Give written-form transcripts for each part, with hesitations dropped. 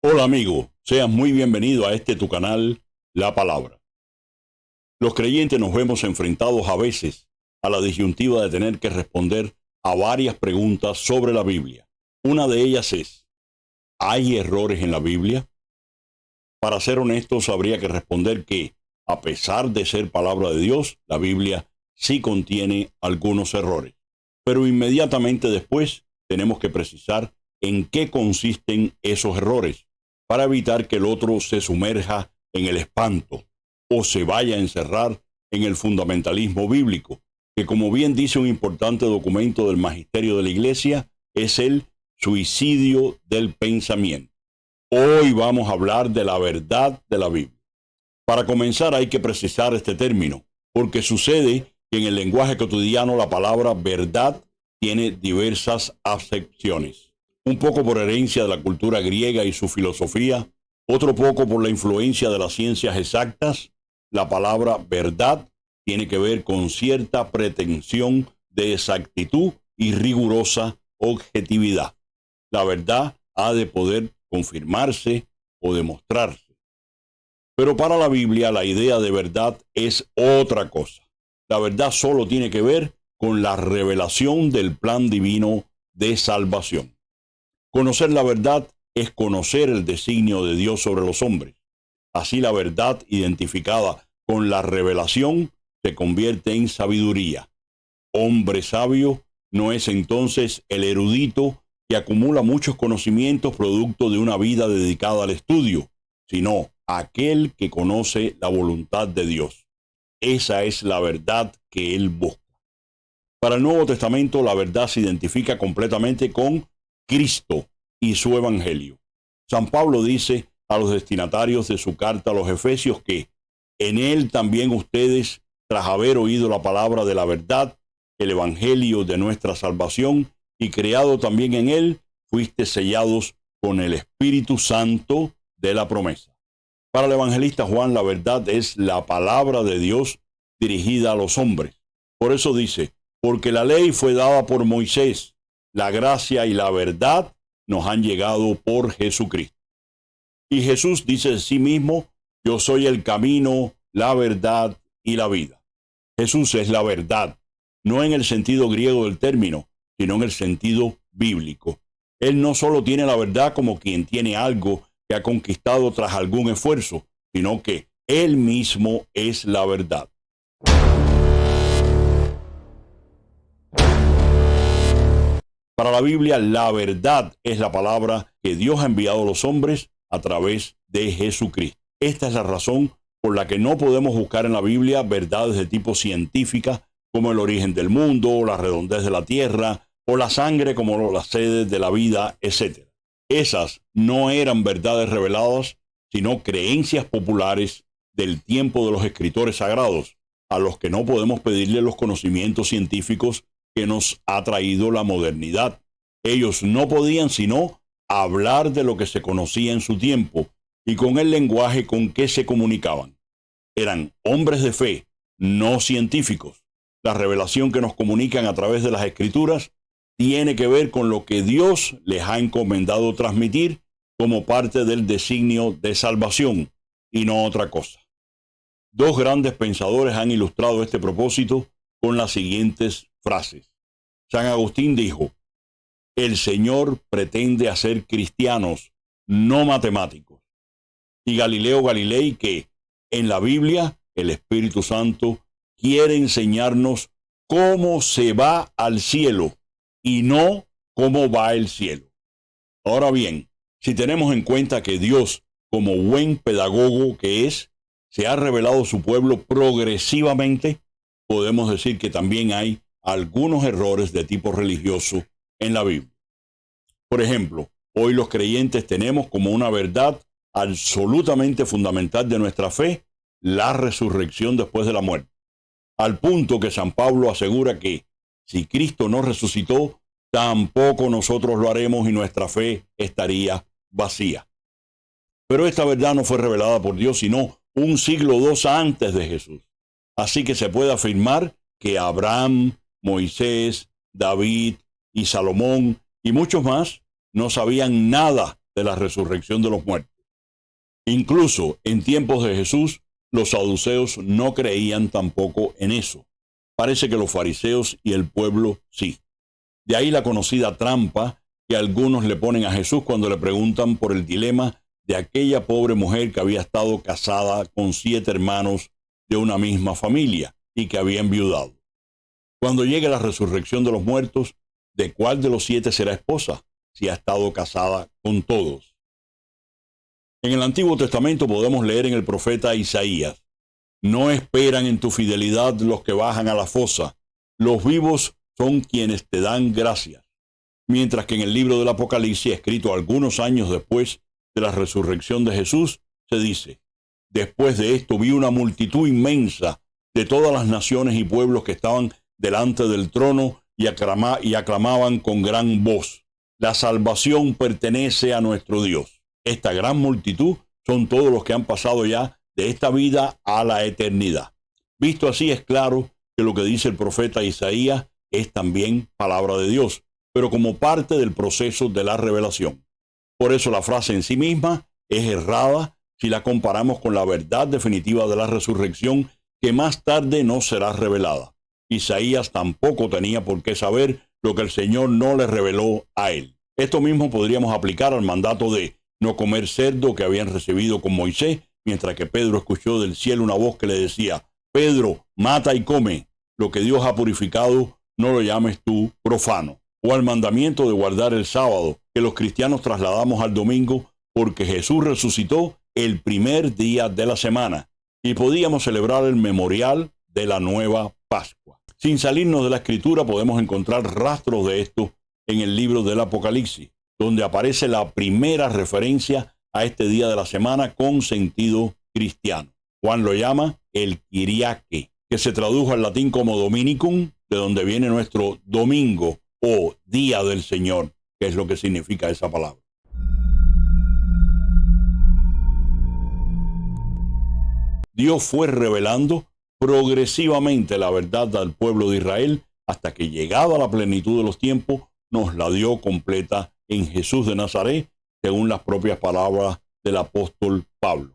Hola amigo, seas muy bienvenido a tu canal, La Palabra. Los creyentes nos vemos enfrentados a veces a la disyuntiva de tener que responder a varias preguntas sobre la Biblia. Una de ellas es, ¿hay errores en la Biblia? Para ser honestos, habría que responder que, a pesar de ser palabra de Dios, la Biblia sí contiene algunos errores. Pero inmediatamente después tenemos que precisar en qué consisten esos errores, para evitar que el otro se sumerja en el espanto o se vaya a encerrar en el fundamentalismo bíblico, que como bien dice un importante documento del magisterio de la Iglesia, es el suicidio del pensamiento. Hoy vamos a hablar de la verdad de la Biblia. Para comenzar hay que precisar este término, porque sucede que en el lenguaje cotidiano la palabra verdad tiene diversas acepciones. Un poco por herencia de la cultura griega y su filosofía, otro poco por la influencia de las ciencias exactas. La palabra verdad tiene que ver con cierta pretensión de exactitud y rigurosa objetividad. La verdad ha de poder confirmarse o demostrarse. Pero para la Biblia la idea de verdad es otra cosa. La verdad solo tiene que ver con la revelación del plan divino de salvación. Conocer la verdad es conocer el designio de Dios sobre los hombres. Así la verdad identificada con la revelación se convierte en sabiduría. Hombre sabio no es entonces el erudito que acumula muchos conocimientos producto de una vida dedicada al estudio, sino aquel que conoce la voluntad de Dios. Esa es la verdad que él busca. Para el Nuevo Testamento, la verdad se identifica completamente con Cristo y su Evangelio. San Pablo dice a los destinatarios de su carta a los Efesios que en él también ustedes, tras haber oído la palabra de la verdad, el Evangelio de nuestra salvación, y creado también en él, fuiste sellados con el Espíritu Santo de la promesa. Para el evangelista Juan, la verdad es la palabra de Dios dirigida a los hombres. Por eso dice, porque la ley fue dada por Moisés, la gracia y la verdad nos han llegado por Jesucristo. Y Jesús dice de sí mismo, yo soy el camino, la verdad y la vida. Jesús es la verdad, no en el sentido griego del término, sino en el sentido bíblico. Él no solo tiene la verdad como quien tiene algo que ha conquistado tras algún esfuerzo, sino que Él mismo es la verdad. Para la Biblia, la verdad es la palabra que Dios ha enviado a los hombres a través de Jesucristo. Esta es la razón por la que no podemos buscar en la Biblia verdades de tipo científica, como el origen del mundo, la redondez de la tierra, o la sangre como las sedes de la vida, etc. Esas no eran verdades reveladas, sino creencias populares del tiempo de los escritores sagrados, a los que no podemos pedirle los conocimientos científicos que nos ha traído la modernidad. Ellos no podían sino hablar de lo que se conocía en su tiempo y con el lenguaje con que se comunicaban. Eran hombres de fe, no científicos. La revelación que nos comunican a través de las Escrituras tiene que ver con lo que Dios les ha encomendado transmitir como parte del designio de salvación y no otra cosa. Dos grandes pensadores han ilustrado este propósito con las siguientes frases. San Agustín dijo, el Señor pretende hacer cristianos, no matemáticos. Y Galileo Galilei que, en la Biblia, el Espíritu Santo quiere enseñarnos cómo se va al cielo y no cómo va el cielo. Ahora bien, si tenemos en cuenta que Dios, como buen pedagogo que es, se ha revelado a su pueblo progresivamente, podemos decir que también hay algunos errores de tipo religioso en la Biblia. Por ejemplo, hoy los creyentes tenemos como una verdad absolutamente fundamental de nuestra fe la resurrección después de la muerte, al punto que San Pablo asegura que si Cristo no resucitó, tampoco nosotros lo haremos y nuestra fe estaría vacía. Pero esta verdad no fue revelada por Dios sino un siglo o dos antes de Jesús. Así que se puede afirmar que Abraham, Moisés, David y Salomón y muchos más no sabían nada de la resurrección de los muertos. Incluso en tiempos de Jesús, los saduceos no creían tampoco en eso. Parece que los fariseos y el pueblo sí. De ahí la conocida trampa que algunos le ponen a Jesús cuando le preguntan por el dilema de aquella pobre mujer que había estado casada con 7 hermanos de una misma familia y que había enviudado. Cuando llegue la resurrección de los muertos, ¿de cuál de los 7 será esposa si ha estado casada con todos? En el Antiguo Testamento podemos leer en el profeta Isaías: no esperan en tu fidelidad los que bajan a la fosa, los vivos son quienes te dan gracias. Mientras que en el libro del Apocalipsis, escrito algunos años después de la resurrección de Jesús, se dice: después de esto vi una multitud inmensa de todas las naciones y pueblos que estaban delante del trono y aclamaban con gran voz: la salvación pertenece a nuestro Dios. Esta gran multitud son todos los que han pasado ya de esta vida a la eternidad. Visto así, es claro que lo que dice el profeta Isaías es también palabra de Dios, pero como parte del proceso de la revelación. Por eso la frase en sí misma es errada si la comparamos con la verdad definitiva de la resurrección, que más tarde no será revelada. Isaías tampoco tenía por qué saber lo que el Señor no le reveló a él. Esto mismo podríamos aplicar al mandato de no comer cerdo que habían recibido con Moisés, mientras que Pedro escuchó del cielo una voz que le decía: Pedro, mata y come. Lo que Dios ha purificado, no lo llames tú profano. O al mandamiento de guardar el sábado, que los cristianos trasladamos al domingo porque Jesús resucitó el primer día de la semana y podíamos celebrar el memorial de la nueva Pascua. Sin salirnos de la Escritura, podemos encontrar rastros de esto en el libro del Apocalipsis, donde aparece la primera referencia a este día de la semana con sentido cristiano. Juan lo llama el Kyriake, que se tradujo al latín como Dominicum, de donde viene nuestro domingo o día del Señor, que es lo que significa esa palabra. Dios fue revelando progresivamente la verdad al pueblo de Israel hasta que, llegada a la plenitud de los tiempos, nos la dio completa en Jesús de Nazaret, según las propias palabras del apóstol Pablo.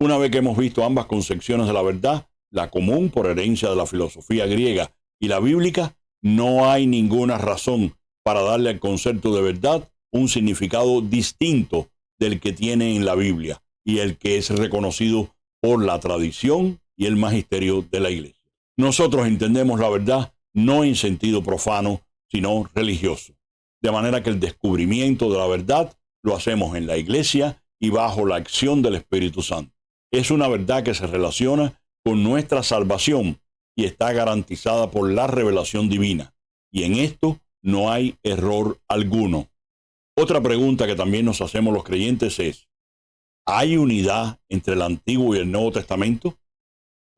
Una vez que hemos visto ambas concepciones de la verdad, la común por herencia de la filosofía griega y la bíblica, no hay ninguna razón para darle al concepto de verdad un significado distinto del que tiene en la Biblia y el que es reconocido por la tradición y el magisterio de la Iglesia. Nosotros entendemos la verdad no en sentido profano, sino religioso. De manera que el descubrimiento de la verdad lo hacemos en la Iglesia y bajo la acción del Espíritu Santo. Es una verdad que se relaciona con nuestra salvación y está garantizada por la revelación divina. Y en esto no hay error alguno. Otra pregunta que también nos hacemos los creyentes es: ¿hay unidad entre el Antiguo y el Nuevo Testamento?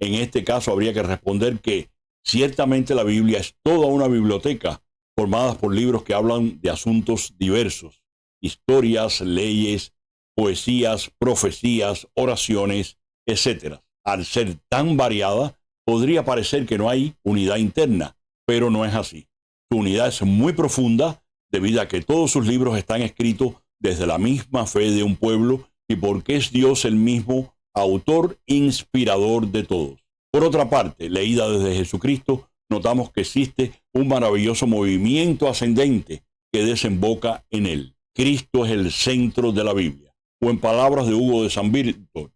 En este caso habría que responder que ciertamente la Biblia es toda una biblioteca formada por libros que hablan de asuntos diversos: historias, leyes, poesías, profecías, oraciones, etc. Al ser tan variada, podría parecer que no hay unidad interna, pero no es así. Su unidad es muy profunda debido a que todos sus libros están escritos desde la misma fe de un pueblo y porque es Dios el mismo autor inspirador de todos. Por otra parte, leída desde Jesucristo, notamos que existe un maravilloso movimiento ascendente que desemboca en él. Cristo es el centro de la Biblia. O en palabras de Hugo de San Víctor,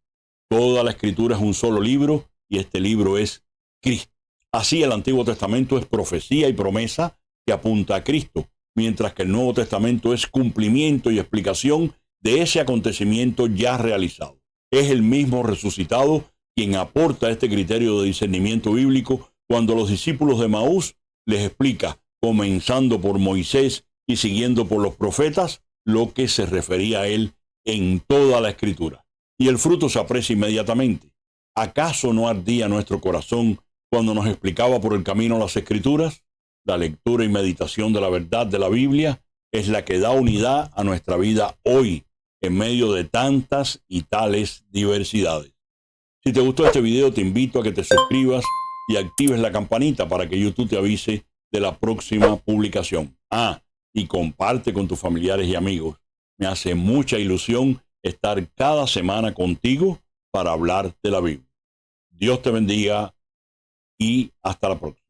toda la Escritura es un solo libro y este libro es Cristo. Así, el Antiguo Testamento es profecía y promesa que apunta a Cristo, mientras que el Nuevo Testamento es cumplimiento y explicación de ese acontecimiento ya realizado. Es el mismo resucitado quien aporta este criterio de discernimiento bíblico cuando los discípulos de Emaús les explica, comenzando por Moisés y siguiendo por los profetas, lo que se refería a él en toda la Escritura. Y el fruto se aprecia inmediatamente. ¿Acaso no ardía nuestro corazón cuando nos explicaba por el camino las Escrituras? La lectura y meditación de la verdad de la Biblia es la que da unidad a nuestra vida hoy, en medio de tantas y tales diversidades. Si te gustó este video, te invito a que te suscribas y actives la campanita para que YouTube te avise de la próxima publicación. Y comparte con tus familiares y amigos. Me hace mucha ilusión estar cada semana contigo para hablar de la Biblia. Dios te bendiga y hasta la próxima.